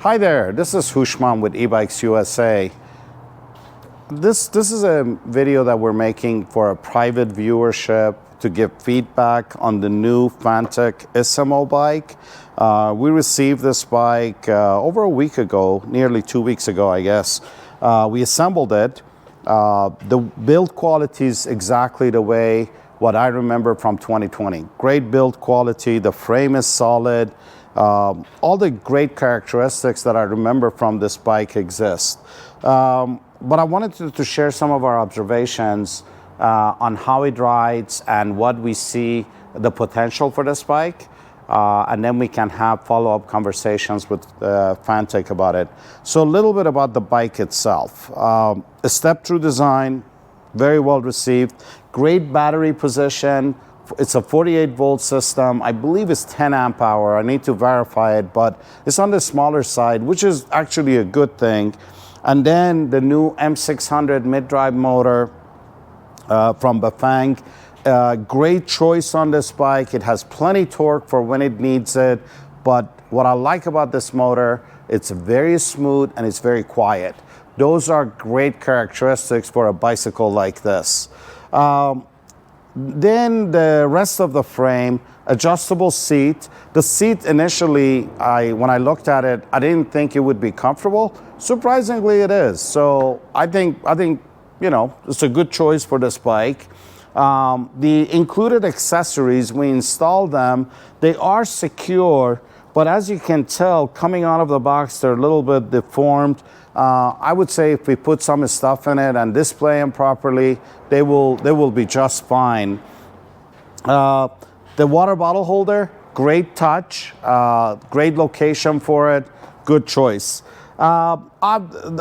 Hi there, this is Hushman with eBikesusa. This is a video that we're making for a private viewership to give feedback on the new Fantic Issimo bike. We received this bike over a week ago, nearly 2 weeks ago, I guess. We assembled it. The build quality is exactly the way what I remember from 2020. Great build quality, the frame is solid. All the great characteristics that I remember from this bike exist. But I wanted to share some of our observations on how it rides and what we see the potential for this bike. And then we can have follow-up conversations with Fantic about it. So a little bit about the bike itself. A step-through design, very well received. Great battery position. It's a 48-volt system. I believe it's 10 amp hour. I need to verify it, but it's on the smaller side, which is actually a good thing. And then the new M600 mid-drive motor from Bafang. Great choice on this bike. It has plenty torque for when it needs it. But what I like about this motor, it's very smooth and it's very quiet. Those are great characteristics for a bicycle like this. Then the rest of the frame, adjustable seat. The seat initially, when I looked at it, I didn't think it would be comfortable. Surprisingly, it is. So I think you know, it's a good choice for this bike. The included accessories, we installed them. They are secure, but as you can tell, coming out of the box, they're a little bit deformed. I would say if we put some stuff in it and display them properly, they will be just fine. The water bottle holder, great touch, great location for it, good choice. I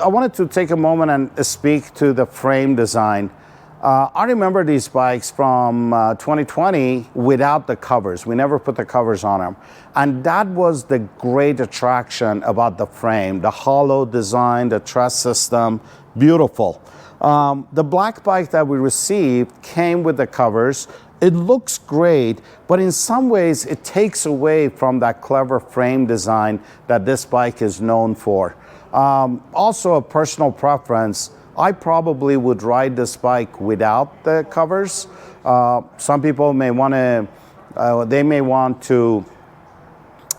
wanted to take a moment and speak to the frame design. I remember these bikes from 2020 without the covers. We never put the covers on them. And that was the great attraction about the frame, the hollow design, the truss system, beautiful. The black bike that we received came with the covers. It looks great, but in some ways it takes away from that clever frame design that this bike is known for. Also a personal preference, I probably would ride this bike without the covers. Some people may want to,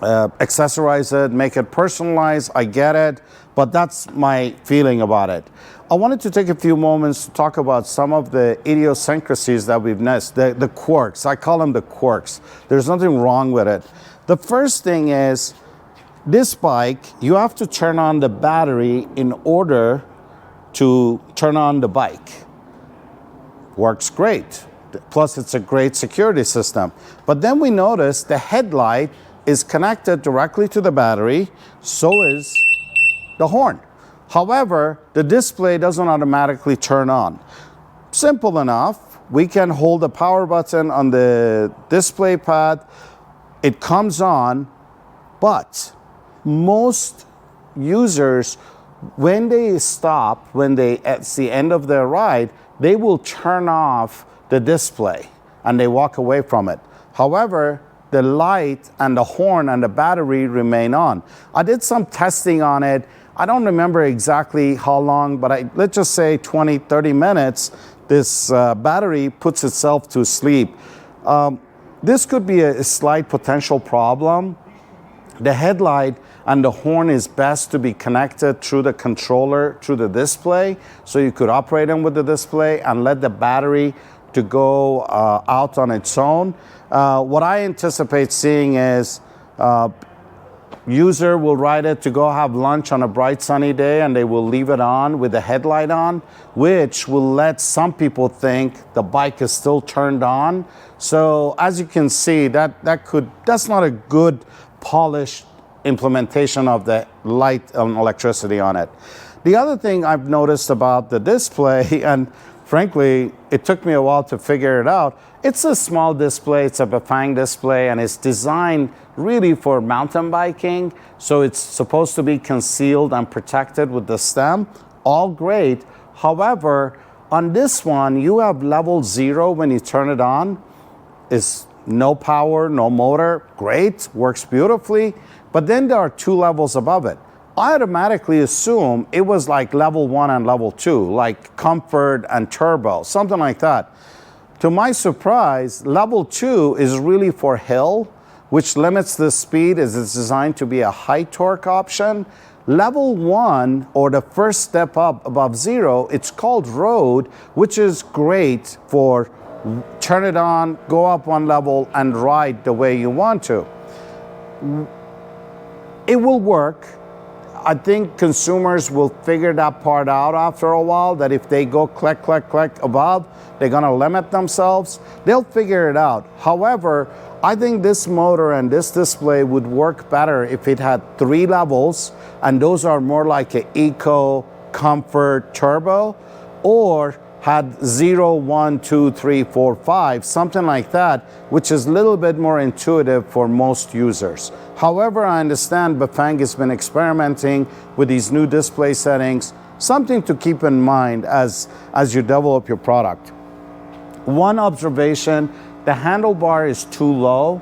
accessorize it, make it personalized. I get it, but that's my feeling about it. I wanted to take a few moments to talk about some of the idiosyncrasies that we've noticed, the quirks. I call them the quirks. There's nothing wrong with it. The first thing is, this bike, you have to turn on the battery in order to turn on the bike. Works great. Plus, it's a great security system. But then we notice the headlight is connected directly to the battery, so is the horn. However, the display doesn't automatically turn on. Simple enough. We can hold the power button on the display pad. It comes on, but most users, when they stop, it's the end of their ride, they will turn off the display and they walk away from it. However, the light and the horn and the battery remain on. I did some testing on it. I don't remember exactly how long, but let's just say 20, 30 minutes, this battery puts itself to sleep. This could be a slight potential problem. The headlight and the horn is best to be connected through the controller, through the display, so you could operate them with the display and let the battery to go out on its own. What I anticipate seeing is user will ride it to go have lunch on a bright sunny day and they will leave it on with the headlight on, which will let some people think the bike is still turned on. So as you can see, that's not a good polished implementation of the light and electricity on it. The other thing I've noticed about the display, and frankly, it took me a while to figure it out, it's a small display, it's a Bafang display, and it's designed really for mountain biking, so it's supposed to be concealed and protected with the stem. All great. However, on this one, you have level 0 when you turn it on. It's no power, no motor, great, works beautifully. But then there are 2 levels above it. I automatically assume it was like level 1 and level 2, like comfort and turbo, something like that. To my surprise, level 2 is really for hill, which limits the speed as it's designed to be a high torque option. Level 1, or the first step up above 0, it's called road, which is great for turn it on, go up one level, and ride the way you want to. It will work. I think consumers will figure that part out after a while, that if they go click, click, click above, they're gonna limit themselves. They'll figure it out. However, I think this motor and this display would work better if it had 3 levels, and those are more like an eco, comfort, turbo, or had 0, 1, 2, 3, 4, 5, something like that, which is a little bit more intuitive for most users. However, I understand Bafang has been experimenting with these new display settings, something to keep in mind as you develop your product. One observation, the handlebar is too low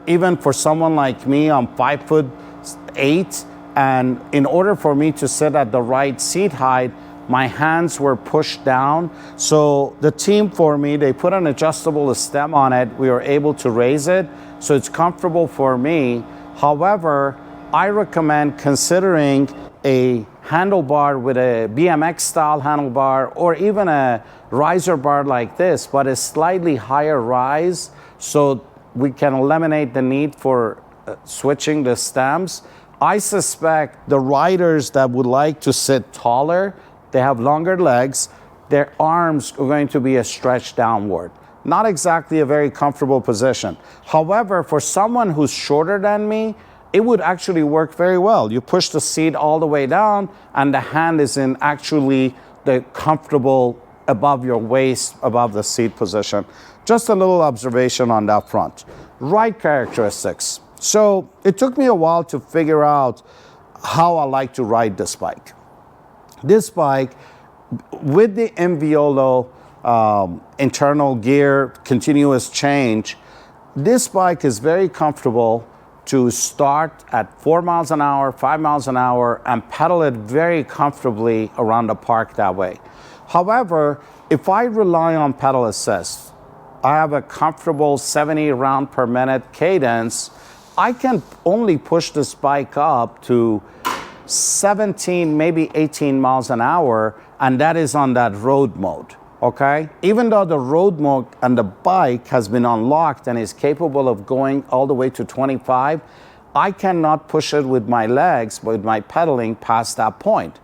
even for someone like me. I'm 5'8", and in order for me to sit at the right seat height, my hands were pushed down. So the team for me, they put an adjustable stem on it. We were able to raise it, so it's comfortable for me. However, I recommend considering a handlebar with a BMX style handlebar, or even a riser bar like this, but a slightly higher rise, so we can eliminate the need for switching the stems. I suspect the riders that would like to sit taller, they have longer legs, their arms are going to be a stretch downward. Not exactly a very comfortable position. However, for someone who's shorter than me, it would actually work very well. You push the seat all the way down, and the hand is in actually the comfortable above your waist, above the seat position. Just a little observation on that front. Ride characteristics. So it took me a while to figure out how I like to ride this bike. This bike, with the Inviolo internal gear, continuous change, this bike is very comfortable to start at 4 miles an hour, 5 miles an hour, and pedal it very comfortably around the park that way. However, if I rely on pedal assist, I have a comfortable 70 round per minute cadence, I can only push this bike up to 17, maybe 18 miles an hour, and that is on that road mode, okay? Even though the road mode and the bike has been unlocked and is capable of going all the way to 25, I cannot push it with my legs, with my pedaling past that point.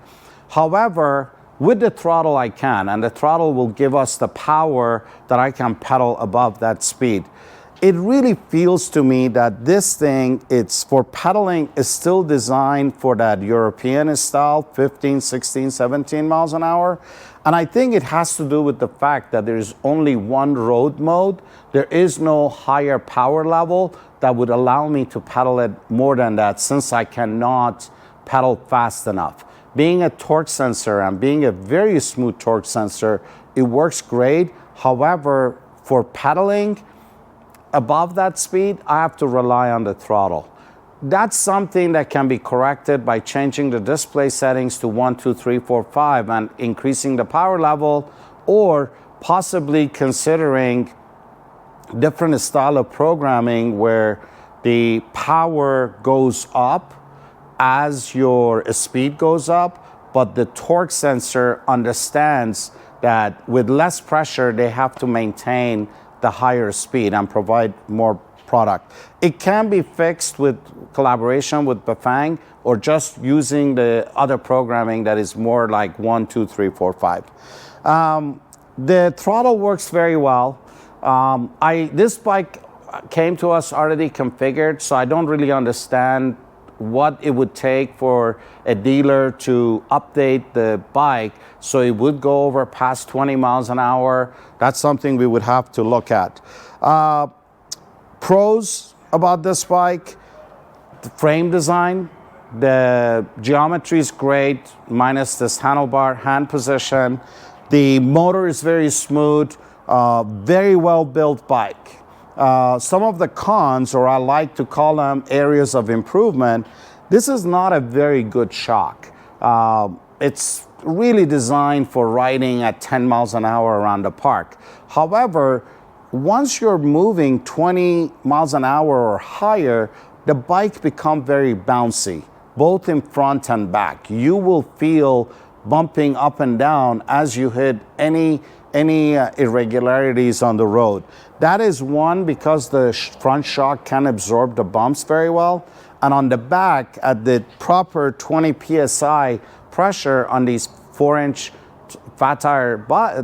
However, with the throttle I can, and the throttle will give us the power that I can pedal above that speed. It really feels to me that this thing, it's for pedaling, is still designed for that European style, 15, 16, 17 miles an hour. And I think it has to do with the fact that there's only one road mode. There is no higher power level that would allow me to pedal it more than that, since I cannot pedal fast enough. Being a torque sensor and being a very smooth torque sensor, it works great. However, for pedaling above that speed, I have to rely on the throttle. That's something that can be corrected by changing the display settings to 1, 2, 3, 4, 5 and increasing the power level, or possibly considering different style of programming where the power goes up as your speed goes up, but the torque sensor understands that with less pressure, they have to maintain the higher speed and provide more product. It can be fixed with collaboration with Bafang, or just using the other programming that is more like 1, 2, 3, 4, 5. The throttle works very well. This bike came to us already configured, so I don't really understand what it would take for a dealer to update the bike so it would go over past 20 miles an hour. That's something we would have to look at. Pros about this bike: the frame design, the geometry is great, minus this handlebar hand position. The motor is very smooth, very well built bike. Some of the cons, or I like to call them areas of improvement, This is not a very good shock. It's really designed for riding at 10 miles an hour around the park. However, once you're moving 20 miles an hour or higher, the bike becomes very bouncy, both in front and back. You will feel bumping up and down as you hit any irregularities on the road. That is one, because the front shock can absorb the bumps very well. And on the back, at the proper 20 PSI pressure on these 4-inch fat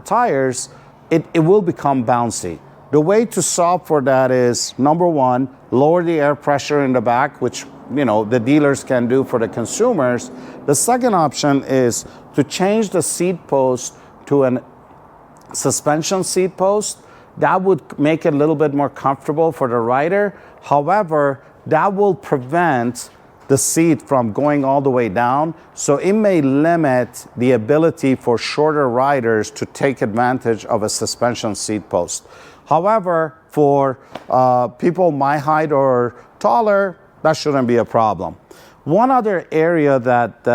tires, it will become bouncy. The way to solve for that is, number one, lower the air pressure in the back, which the dealers can do for the consumers. The second option is to change the seat post to a suspension seat post. That would make it a little bit more comfortable for the rider. However, that will prevent the seat from going all the way down, so it may limit the ability for shorter riders to take advantage of a suspension seat post. However, for people my height or taller, that shouldn't be a problem. One other area that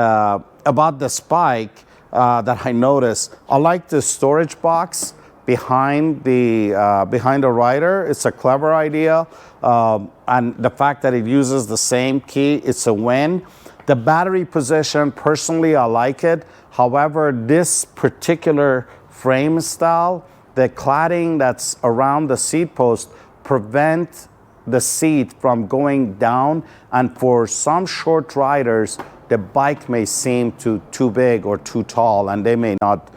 about this bike that I noticed, I like the storage box behind the rider. It's a clever idea, and the fact that it uses the same key, it's a win. The battery position, personally, I like it. However, this particular frame style, the cladding that's around the seat post prevent the seat from going down, and for some short riders, the bike may seem too big or too tall, and they may not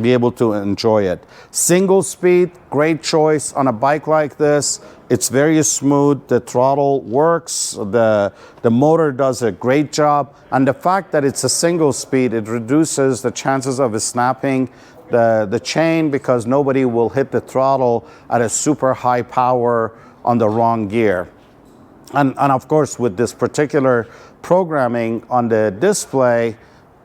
be able to enjoy it. Single speed, great choice on a bike like this. It's very smooth, the throttle works, the motor does a great job, and the fact that it's a single speed, it reduces the chances of it snapping the chain, because nobody will hit the throttle at a super high power on the wrong gear. And of course, with this particular programming on the display,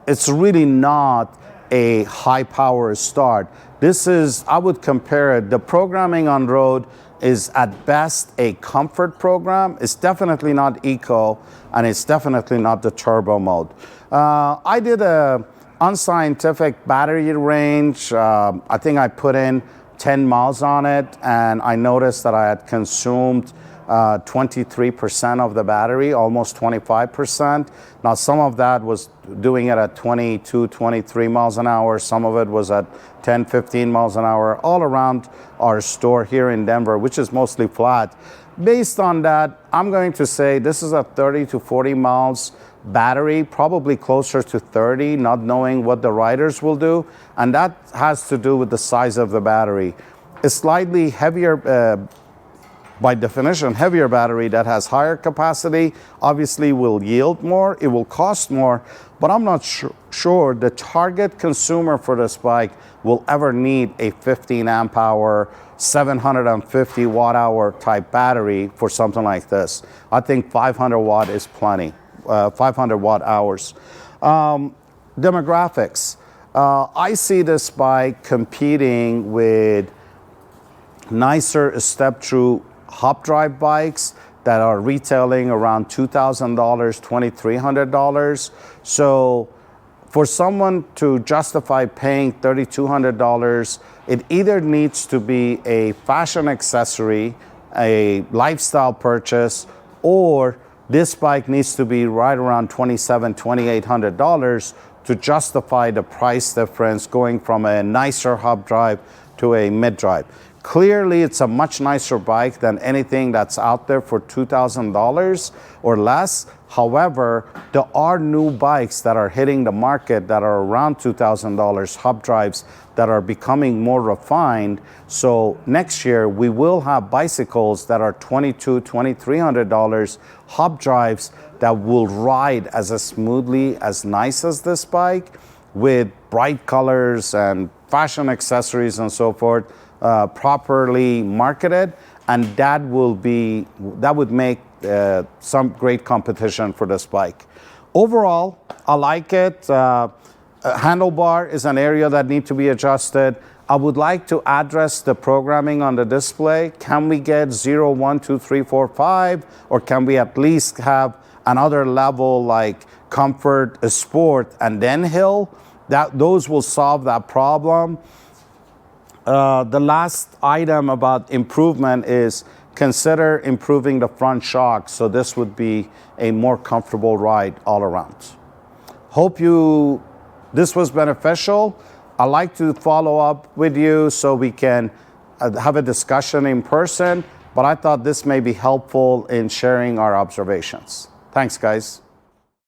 it's really not a high power start. This is, I would compare it, the programming on road is at best a comfort program. It's definitely not eco, and it's definitely not the turbo mode. I did a unscientific battery range. I think I put in 10 miles on it, and I noticed that I had consumed 23% of the battery, almost 25%. Now, some of that was doing it at 22, 23 miles an hour. Some of it was at 10, 15 miles an hour, all around our store here in Denver, which is mostly flat. Based on that, I'm going to say this is a 30 to 40 miles battery, probably closer to 30, not knowing what the riders will do. And that has to do with the size of the battery. A slightly heavier, by definition, heavier battery that has higher capacity obviously will yield more, it will cost more, but I'm not sure the target consumer for this bike will ever need a 15 amp hour, 750 watt hour type battery for something like this. I think 500 watt is plenty, 500 watt hours. Demographics. I see this bike competing with nicer step-through hub drive bikes that are retailing around $2,000, $2,300. So for someone to justify paying $3,200, it either needs to be a fashion accessory, a lifestyle purchase, or this bike needs to be right around $2,700, $2,800 to justify the price difference going from a nicer hub drive to a mid drive. Clearly, it's a much nicer bike than anything that's out there for $2,000 or less. However, there are new bikes that are hitting the market that are around $2,000, hub drives that are becoming more refined. So next year, we will have bicycles that are $2,200, $2,300, hub drives that will ride as smoothly, as nice as this bike, with bright colors and fashion accessories and so forth. Properly marketed, and that would make some great competition for this bike. Overall, I like it. Handlebar is an area that needs to be adjusted. I would like to address the programming on the display. Can we get 0, 1, 2, 3, 4, 5, or can we at least have another level like comfort, sport, and then hill, those will solve that problem. The last item about improvement is consider improving the front shock, so this would be a more comfortable ride all around. Hope this was beneficial. I'd like to follow up with you so we can have a discussion in person, but I thought this may be helpful in sharing our observations. Thanks, guys.